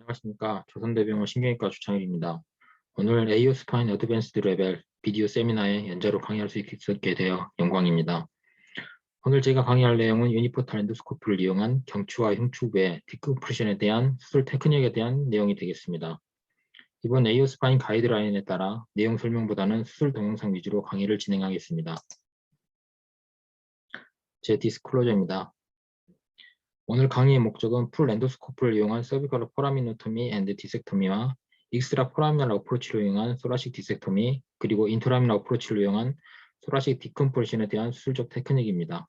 안녕하십니까. 조선대병원 신경외과 주창일입니다. 오늘 AO 스파인 어드밴스드 레벨 비디오 세미나에 연자로 강의할 수 있게 되어 영광입니다. 오늘 제가 강의할 내용은 유니포탈 엔도스코프를 이용한 경추와 흉추 외 디컴프레션에 대한 수술 테크닉에 대한 내용이 되겠습니다. 이번 AO 스파인 가이드라인에 따라 내용 설명보다는 수술 동영상 위주로 강의를 진행하겠습니다. 제 디스클로저입니다. 오늘 강의의 목적은 풀 엔도스코프를 이용한 서비컬 포라미노토미 앤드 디섹토미와 익스트라 포라미널 어프로치를 이용한 소라식 디섹토미, 그리고 인트라미널 어프로치를 이용한 소라식 디컴프레션에 대한 수술적 테크닉입니다.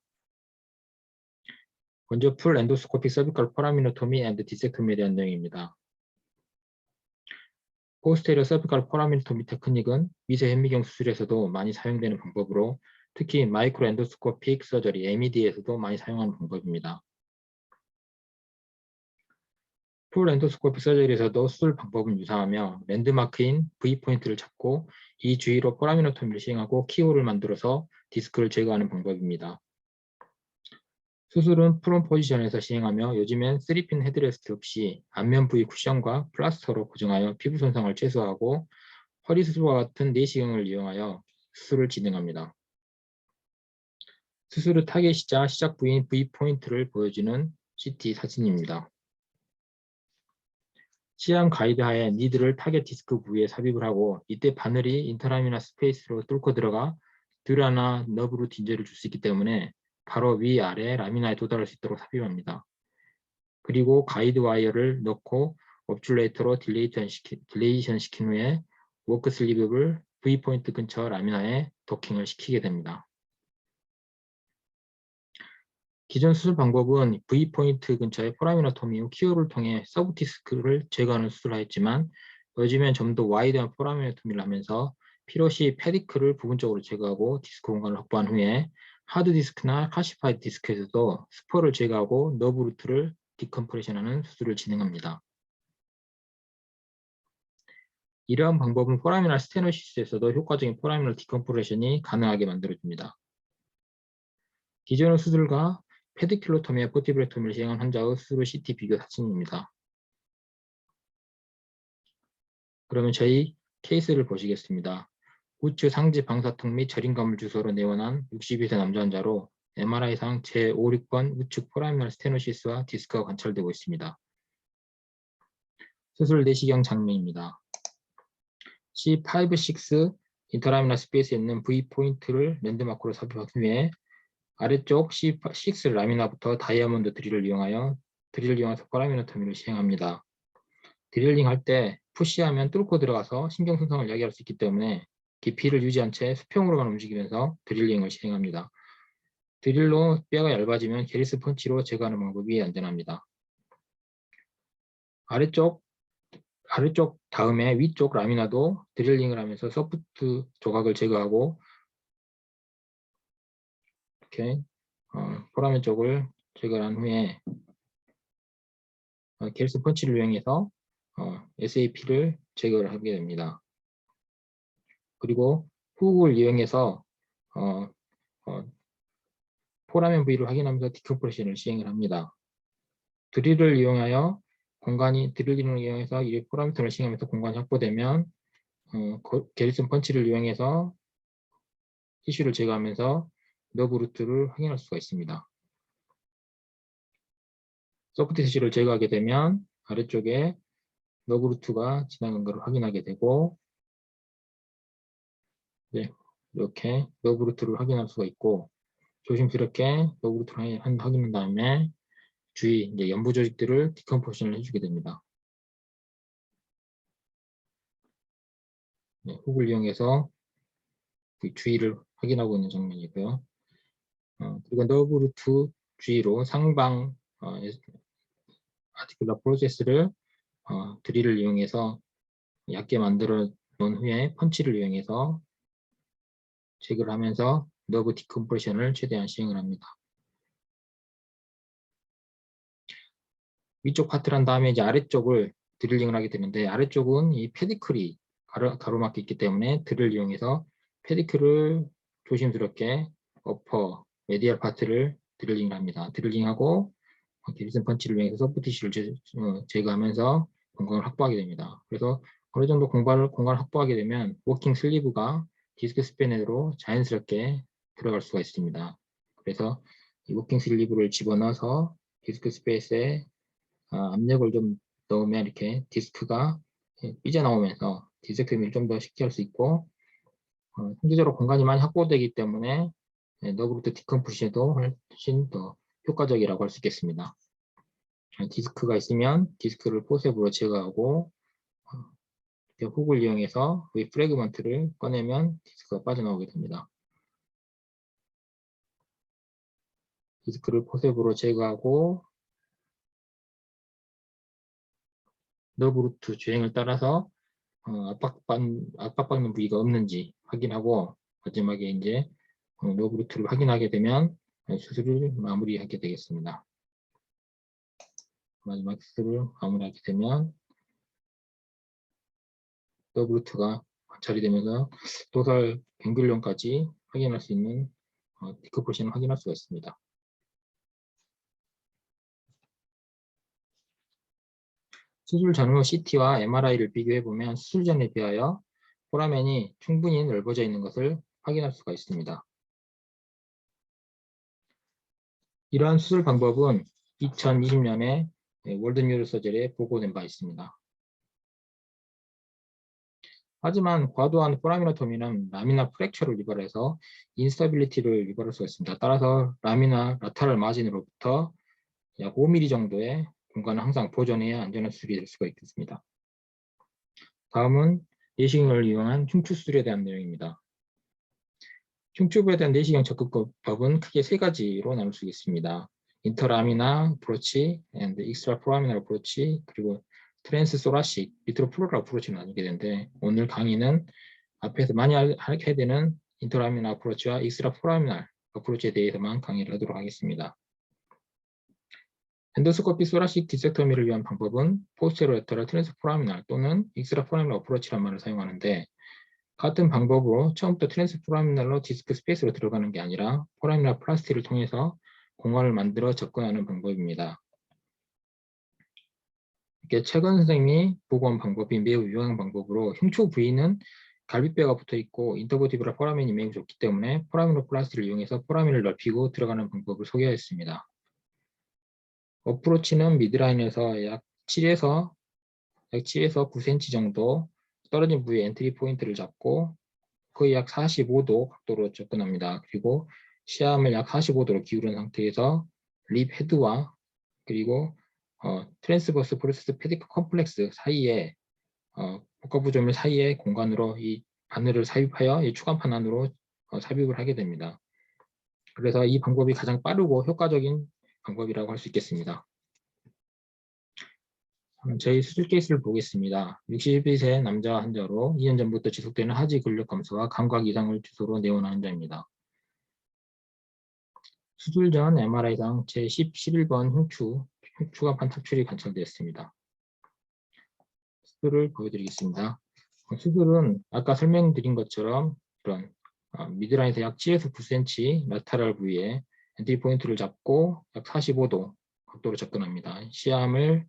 먼저 풀 엔도스코픽 서비컬 포라미노토미 앤드 디섹토미에 대한 내용입니다. 포스테리어 서비컬 포라미노토미 테크닉은 미세 현미경 수술에서도 많이 사용되는 방법으로 특히 마이크로 엔도스코픽 서저리 MED에서도 많이 사용하는 방법입니다. 풀 엔도스코피 서저리에서도 수술 방법은 유사하며 랜드마크인 V포인트를 잡고 이 주위로 포라미노토미를 시행하고 키홀을 만들어서 디스크를 제거하는 방법입니다. 수술은 프론 포지션에서 시행하며 요즘엔 3핀 헤드레스트 없이 안면 부위 쿠션과 플라스터로 고정하여 피부 손상을 최소화하고 허리 수술과 같은 내시경을 이용하여 수술을 진행합니다. 수술의 타겟이자 시작 부위인 V포인트를 보여주는 CT 사진입니다. 시향 가이드하에 니드를 타겟 디스크 부위에 삽입을 하고 이때 바늘이 인터라미나 스페이스로 뚫고 들어가 듀라나 너브로 딘제를 줄 수 있기 때문에 바로 위아래 라미나에 도달할 수 있도록 삽입합니다. 그리고 가이드 와이어를 넣고 업줄레이터로 딜레이션 시킨 후에 워크 슬리브를 V포인트 근처 라미나에 도킹을 시키게 됩니다. 기존 수술 방법은 V포인트 근처의 포라미노토미 후 키어를 통해 서브디스크를 제거하는 수술을 하였지만 요즘엔 좀 더 와이드한 포라미노토미를 하면서 필요시 페디클을 부분적으로 제거하고 디스크 공간을 확보한 후에 하드디스크나 카시파이드 디스크에서도 스포를 제거하고 너브 루트를 디컴프레션하는 수술을 진행합니다. 이러한 방법은 포라미널 스테노시스에서도 효과적인 포라미널 디컴프레션이 가능하게 만들어줍니다. 기존의 수술과 페디큘로토미와 포티브레토미를 시행한 환자의 수술 CT 비교 사진입니다. 그러면 저희 케이스를 보시겠습니다. 우측 상지 방사통 및 저림감을 주소로 내원한 62세 남자 환자로 MRI상 제56번 우측 포라미널 스테노시스와 디스크가 관찰되고 있습니다. 수술 내시경 장면입니다. C5, 6 인터라미널 스페이스에 있는 V포인트를 랜드마크로 삽입한 후에 아래쪽 C6 라미나부터 다이아몬드 드릴을 이용해서 포라미노토미를 시행합니다. 드릴링 할 때 푸시하면 뚫고 들어가서 신경 손상을 야기할 수 있기 때문에 깊이를 유지한 채 수평으로만 움직이면서 드릴링을 시행합니다. 드릴로 뼈가 얇아지면 게리스 펀치로 제거하는 방법이 안전합니다. 아래쪽 다음에 위쪽 라미나도 드릴링을 하면서 소프트 조각을 제거하고 이렇게 포라면 쪽을 제거한 후에 게리스 펀치를 이용해서 SAP를 제거를 하게 됩니다. 그리고 훅을 이용해서 포라면 부위를 확인하면서 디컴프레션을 시행을 합니다. 드릴링을 이용해서 이 포라미터를 시행하면서 공간이 확보되면 게리슨 펀치를 이용해서 티슈를 제거하면서 너브 루트를 확인할 수가 있습니다. 소프트 티슈를 제거하게 되면 아래쪽에 너브 루트가 지나간 것을 확인하게 되고, 네, 이렇게 너브 루트를 확인할 수가 있고, 조심스럽게 너브 루트를 확인한 다음에 주위 이제 연부 조직들을 디컴포지션을 해주게 됩니다. 네, 훅을 이용해서 그 주위를 확인하고 있는 장면이고요. 그리고 너브 루트 주위로 상방 아티큘러 프로세스를 드릴을 이용해서 얇게 만들어 놓은 후에 펀치를 이용해서 제거를 하면서 너브 디컴프레션을 최대한 시행을 합니다. 위쪽 파트를 한 다음에 이제 아래쪽을 드릴링을 하게 되는데, 아래쪽은 이 페디클이 가로막혀 있기 때문에 드릴을 이용해서 페디클을 조심스럽게 어퍼 메디얼 파트를 드릴링을 합니다. 드릴링하고 게리슨 펀치를 이용해서 소프트 티슈를 제거하면서 공간을 확보하게 됩니다. 그래서 어느 정도 공간을 확보하게 되면 워킹 슬리브가 디스크 스패너로 자연스럽게 들어갈 수가 있습니다. 그래서 이 워킹 슬리브를 집어넣어서 디스크 스페이스에 압력을 좀 넣으면 이렇게 디스크가 삐져나오면서 디스크 밀을 좀 더 쉽게 할 수 있고, 상대적으로 공간이 많이 확보되기 때문에 너브루트 디컴프션도 훨씬 더 효과적이라고 할 수 있겠습니다. 디스크가 있으면 디스크를 포셉으로 제거하고 훅을 이용해서 그 프래그먼트를 꺼내면 디스크가 빠져나오게 됩니다. 디스크를 포셉으로 제거하고 너브루트 주행을 따라서 압박받는 부위가 없는지 확인하고 마지막에 이제 너브루트를 확인하게 되면 수술을 마무리하게 되겠습니다. 마지막 수술을 마무리하게 되면 너브루트가 처리되면서 도살 변균령까지 확인할 수 있는 디커포션을 확인할 수가 있습니다. 수술 전후 CT와 MRI를 비교해보면 수술 전에 비하여 포라멘이 충분히 넓어져 있는 것을 확인할 수가 있습니다. 이러한 수술 방법은 2020년에 월드 뉴로서저리에 보고된 바 있습니다. 하지만 과도한 포라미노토미는 라미나 프랙처를 유발해서 인스타빌리티를 유발할 수가 있습니다. 따라서 라미나 라테럴 마진으로부터 약 5mm 정도의 공간을 항상 보존해야 안전한 수술이 될 수가 있겠습니다. 다음은 내시경을 이용한 흉추 수술에 대한 내용입니다. 흉추부에 대한 내시경 접근법은 크게 세 가지로 나눌 수 있습니다. 인터라미나 어프로치, 익스트라 포라미널 어프로치, 그리고 트랜스 소라식, 미트로 플로럴 어프로치를 나누게 되는데, 오늘 강의는 앞에서 많이 하게 되는 인터라미나 어프로치와 익스트라 포라미널 어프로치에 대해서만 강의를 하도록 하겠습니다. 엔도스코피 소라식 디섹토미를 위한 방법은 포스테로레터럴 트랜스 포라미널 또는 익스트라 포라미널 어프로치란 말을 사용하는데, 같은 방법으로 처음부터 트랜스 포라미널로 디스크 스페이스로 들어가는 게 아니라 포라미널 플라스틱을 통해서 공간을 만들어 접근하는 방법입니다. 이렇게 최근 선생님이 보고한 방법이 매우 유용한 방법으로 흉추 부위는 갈비뼈가 붙어 있고 인터버티브럴 포라멘이 매우 좋기 때문에 포라미널 플라스틱을 이용해서 포라멘을 넓히고 들어가는 방법을 소개하였습니다. 어프로치는 미드라인에서 약 7에서 9cm 정도 떨어진 부위에 엔트리 포인트를 잡고 거의 약 45도 각도로 접근합니다. 그리고 시야함을 약 45도로 기울인 상태에서 립 헤드와 그리고 트랜스버스 프로세스 페디크 컴플렉스 사이에 복합부조물 사이의 공간으로 이 바늘을 삽입하여 이 추간판 안으로 삽입을 하게 됩니다. 그래서 이 방법이 가장 빠르고 효과적인 방법이라고 할 수 있겠습니다. 저희 수술 케이스를 보겠습니다. 62세 남자 환자로 2년 전부터 지속되는 하지 근력 감소와 감각 이상을 주소로 내온 환자입니다. 수술 전 MRI상 제10, 11번 흉추간판 탈출이 관찰되었습니다. 수술을 보여드리겠습니다. 수술은 아까 설명드린 것처럼 이런 미드라인에서 약 7에서 9cm 라테럴 부위에 엔트리 포인트를 잡고 약 45도 각도로 접근합니다. 시야함을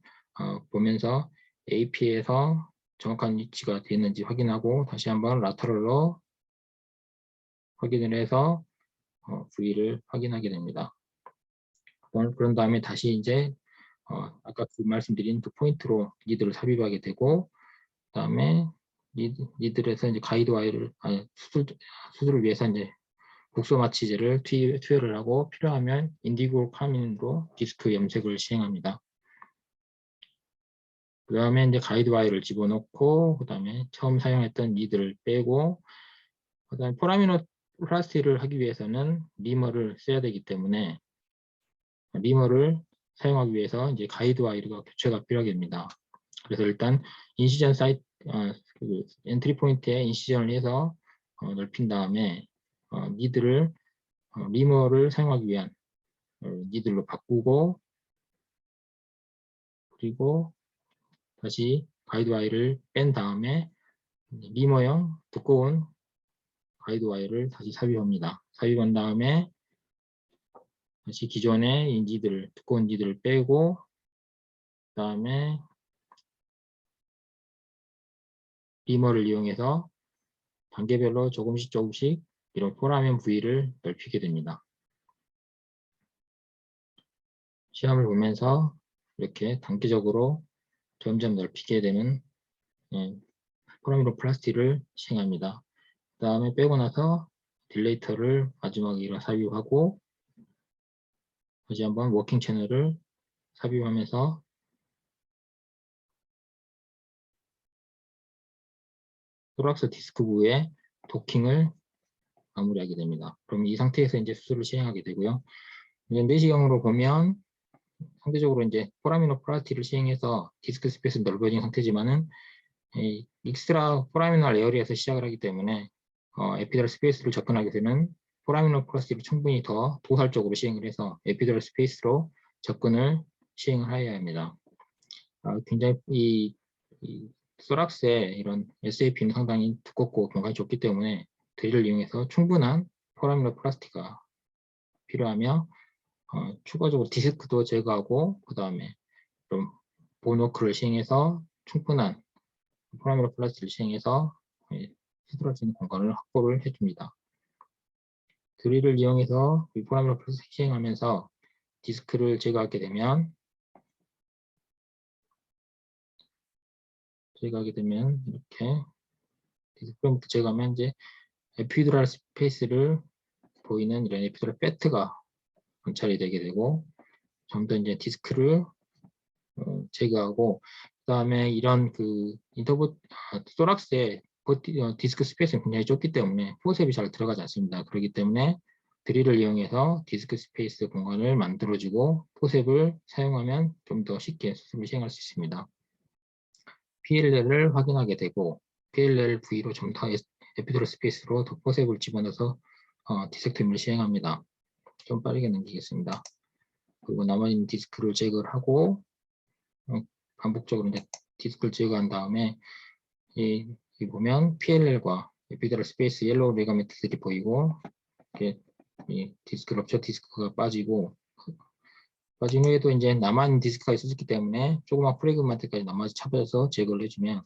보면서 AP에서 정확한 위치가 되었는지 확인하고 다시 한번 라테럴로 확인을 해서 부위를 확인하게 됩니다. 그런 다음에 다시 이제 아까 말씀드린 두 포인트로 니드를 삽입하게 되고 그다음에 니들에서 이제 가이드 와이를 수술을 위해서 이제 국소 마취제를 투여를 하고 필요하면 인디고 카민으로 디스크 염색을 시행합니다. 그 다음에 이제 가이드 와이를 집어넣고 그 다음에 처음 사용했던 니들을 빼고 그 다음에 포라미노 플라스틱을 하기 위해서는 리머를 써야 되기 때문에 리머를 사용하기 위해서 이제 가이드 와이가 교체가 필요하겠습니다. 그래서 일단 인시전 사이트 그 엔트리 포인트에 인시전을 해서 넓힌 다음에 니드를 리머를 사용하기 위한 니들로 바꾸고 그리고 다시 가이드 와이를 뺀 다음에 리머형 두꺼운 가이드 와이를 다시 삽입합니다. 삽입한 다음에 다시 기존의 이 니들 두꺼운 니들을 빼고 그 다음에 비머를 이용해서 단계별로 조금씩 이런 포라면 부위를 넓히게 됩니다. 시험을 보면서 이렇게 단계적으로 점점 넓히게 되는 포라미드 플라스틱을 시행합니다. 그 다음에 빼고 나서 딜레이터를 마지막에 삽입하고 다시 한번 워킹 채널을 삽입하면서 토락스 디스크 부에 도킹을 마무리하게 됩니다. 그럼 이 상태에서 이제 수술을 시행하게 되고요. 이제 내시경으로 보면 상대적으로 이제 포라미노 플라스틱을 시행해서 디스크 스페이스는 넓어진 상태지만은 이 익스트라 포라미널 에어리에서 시작을 하기 때문에 에피드럴 스페이스를 접근하게 되면 포라미널 플라스틱을 충분히 더 도살적으로 시행을 해서 에피드럴 스페이스로 접근을 시행을 해야 합니다. 굉장히 이 소락스의 이런 SAP는 상당히 두껍고 공간이 좁기 때문에 드릴을 이용해서 충분한 포라미널 플라스틱가 필요하며 추가적으로 디스크도 제거하고 그 다음에 좀 본워크를 시행해서 충분한 포라미널 플라스틱을 시행해서 수술할 수 있는 공간을 확보를 해줍니다. 드릴을 이용해서 이 포라미널 플라스틱 시행하면서 디스크를 제거하게 되면 이렇게 디스크부터 제거하면 이제 에피드랄 스페이스를 보이는 이런 에피드랄 패트가 관찰이 되게 되고 좀 더 이제 디스크를 제거하고 그다음에 이런 그 소락스의 디스크 스페이스는 굉장히 좁기 때문에 포셉이 잘 들어가지 않습니다. 그렇기 때문에 드릴을 이용해서 디스크 스페이스 공간을 만들어주고 포셉을 사용하면 좀 더 쉽게 수술을 시행할 수 있습니다. PLL을 확인하게 되고 PLL 부위로 좀 더 에피드럴 스페이스로 더 포셉을 집어넣어서 디섹토미를 시행합니다. 좀 빠르게 넘기겠습니다. 그리고 나머지 디스크를 제거를 하고 반복적으로 이제 디스크를 제거한 다음에 이 보면 PLL과 에피드럴 스페이스 옐로우 리가멘트들이 보이고 이렇게 이 디스크 럽처 디스크가 빠지고 빠진 후에도 이제 남아있는 디스크가 있었기 때문에 조그만 프래그먼트까지 나머지 차별해서 제거를 해주면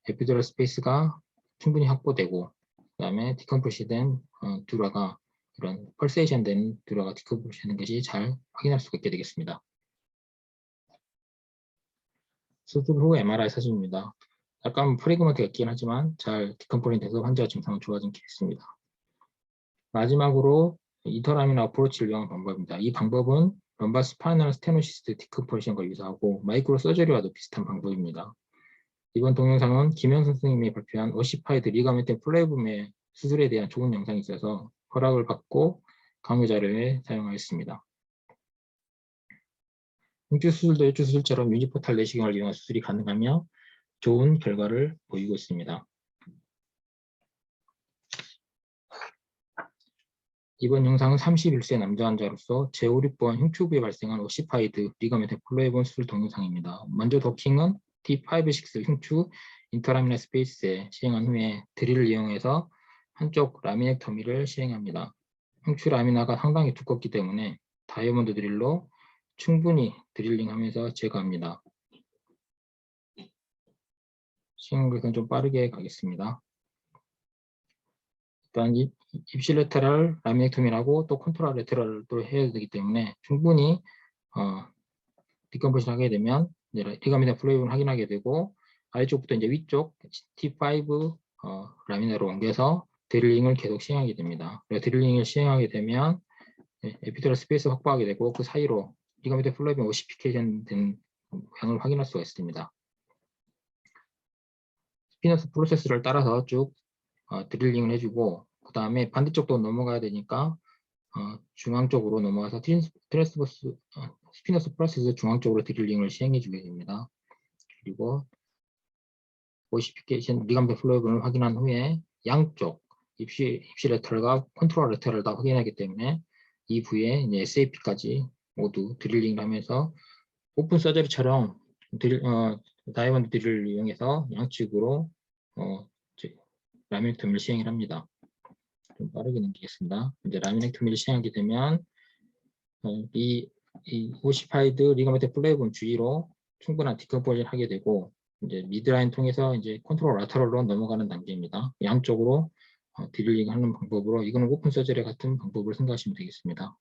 에피드럴 스페이스가 충분히 확보되고 그 다음에 디컴프레시 된 듀라가 이런 펄세이션 된 듀라가 디컴프레시 되는 것이 잘 확인할 수가 있게 되겠습니다. 수술 후 MRI 사진입니다. 약간 프래그먼트가 있긴 하지만 잘 디컴포링 돼서 환자 증상은 좋아진 케이스입니다. 마지막으로 인터라미널 어프로치를 이용한 방법입니다. 이 방법은 럼바 스파이널 스테노시스 디컴포지션과 유사하고 마이크로 서저리와도 비슷한 방법입니다. 이번 동영상은 김현선 선생님이 발표한 오시파이드 리가멘트 플레이붐의 수술에 대한 좋은 영상이 있어서 허락을 받고 강의 자료에 사용하였습니다. 흉추 수술도 혈추 수술처럼 유니포탈 내시경을 이용한 수술이 가능하며 좋은 결과를 보이고 있습니다. 이번 영상은 31세 남자 환자로서 제56번 흉추부에 발생한 오시파이드 리가멘트 플레이붐 수술 동영상입니다. 먼저 도킹은 T5-6 흉추 인터라미널 스페이스에 시행한 후에 드릴을 이용해서 한쪽 라미넥터미를 시행합니다. 흉추 라미나가 상당히 두껍기 때문에 다이아몬드 드릴로 충분히 드릴링하면서 제거합니다. 시행을 좀 빠르게 가겠습니다. 일단 입실 레테럴 라미넥토미라고 또 컨트롤 레테럴도 해야 되기 때문에 충분히 디컴포지션 하게 되면 리가멘트 플레이브를 확인하게 되고 아래쪽부터 이제 위쪽 T5 라미나로 옮겨서 드릴링을 계속 시행하게 됩니다. 드릴링을 시행하게 되면 에피드럴 스페이스 확보하게 되고 그 사이로 리가멘트 플레이브 오시피케이션 된 양을 확인할 수가 있습니다. 스피너스 프로세스를 따라서 쭉 드릴링을 해주고 그 다음에 반대쪽도 넘어가야 되니까 중앙 쪽으로 넘어가서 스피너스 프로세스 중앙 쪽으로 드릴링을 시행해 주게 됩니다. 그리고 오시피케이션 리가멘트 플로우분을 확인한 후에 양쪽 입시 레터럴과 컨트롤 레터럴 다 확인하기 때문에 이 부위에 이제 SAP까지 모두 드릴링을 하면서 오픈 서저리처럼 다이아몬드 드릴을 이용해서 양측으로 라미넥토미를 시행을 합니다. 좀 빠르게 넘기겠습니다. 이제 라미넥토미를 시행하게 되면 이 오시파이드 리가멘트 플레이븐 주위로 충분한 디컴포지를 하게 되고 이제 미드라인 통해서 이제 컨트롤 라테럴로 넘어가는 단계입니다. 양쪽으로 드릴링하는 방법으로 이거는 오픈 서저리 같은 방법을 생각하시면 되겠습니다.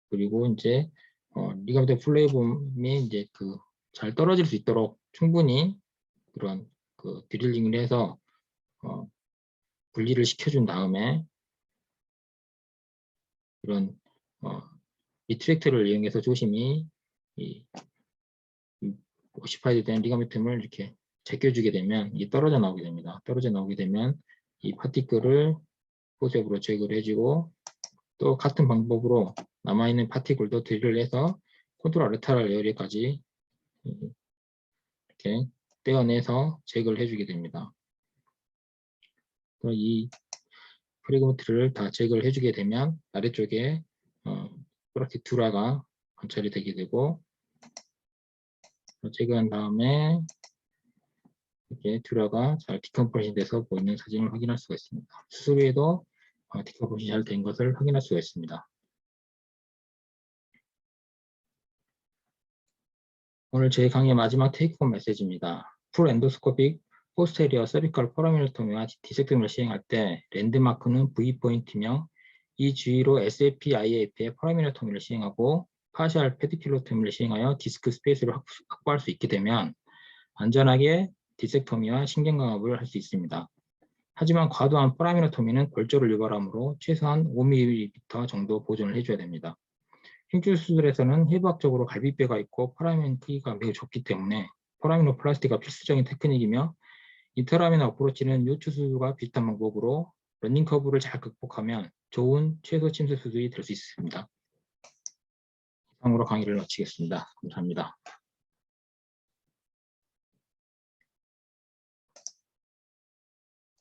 그리고 이제 리가멘트 플레이봄이 이제 그 잘 떨어질 수 있도록 충분히 그런 그 드릴링을 해서 분리를 시켜준 다음에 이런 리트랙터를 이용해서 조심히 이 오시파이드 된 리가멘텀을 이렇게 제껴주게 되면 이게 떨어져 나오게 됩니다. 떨어져 나오게 되면 이 파티클을 포셉으로 제거를 해주고 또 같은 방법으로 남아있는 파티클도 드릴을 해서 컨트롤 레터럴 에어리까지 이렇게 떼어내서 제거를 해주게 됩니다. 이 프래그먼트를 다 제거를 해주게 되면 아래쪽에 이렇게 듀라가 관찰이 되게 되고 제거한 다음에 이렇게 듀라가 잘 디컴포지션 돼서 보이는 사진을 확인할 수가 있습니다. 수술 후에도 디컴포지션 잘 된 것을 확인할 수가 있습니다. 오늘 제 강의의 마지막 테이크홈 메시지입니다. 풀 엔도스코픽 포스테리어 서비컬 포라미노토미와 디섹토미를 시행할 때 랜드마크는 V포인트명 이 주위로 SAP-IAF의 포라미노토미를 시행하고 파셜 페디큘로토미를 시행하여 디스크 스페이스를 확보할 수 있게 되면 안전하게 디섹토미와 신경강압을 할 수 있습니다. 하지만 과도한 포라미노토미는 골절을 유발하므로 최소한 5mm 정도 보존을 해줘야 됩니다. 힘줄 수술에서는 해부학적으로 갈비뼈가 있고 포라민 크기가 매우 좁기 때문에 포라미노플라스티가 필수적인 테크닉이며 인터라미너 어프로치는 요추 수술과 비슷한 방법으로 런닝 커브를 잘 극복하면 좋은 최소 침수 수술이 될 수 있습니다. 이상으로 강의를 마치겠습니다. 감사합니다.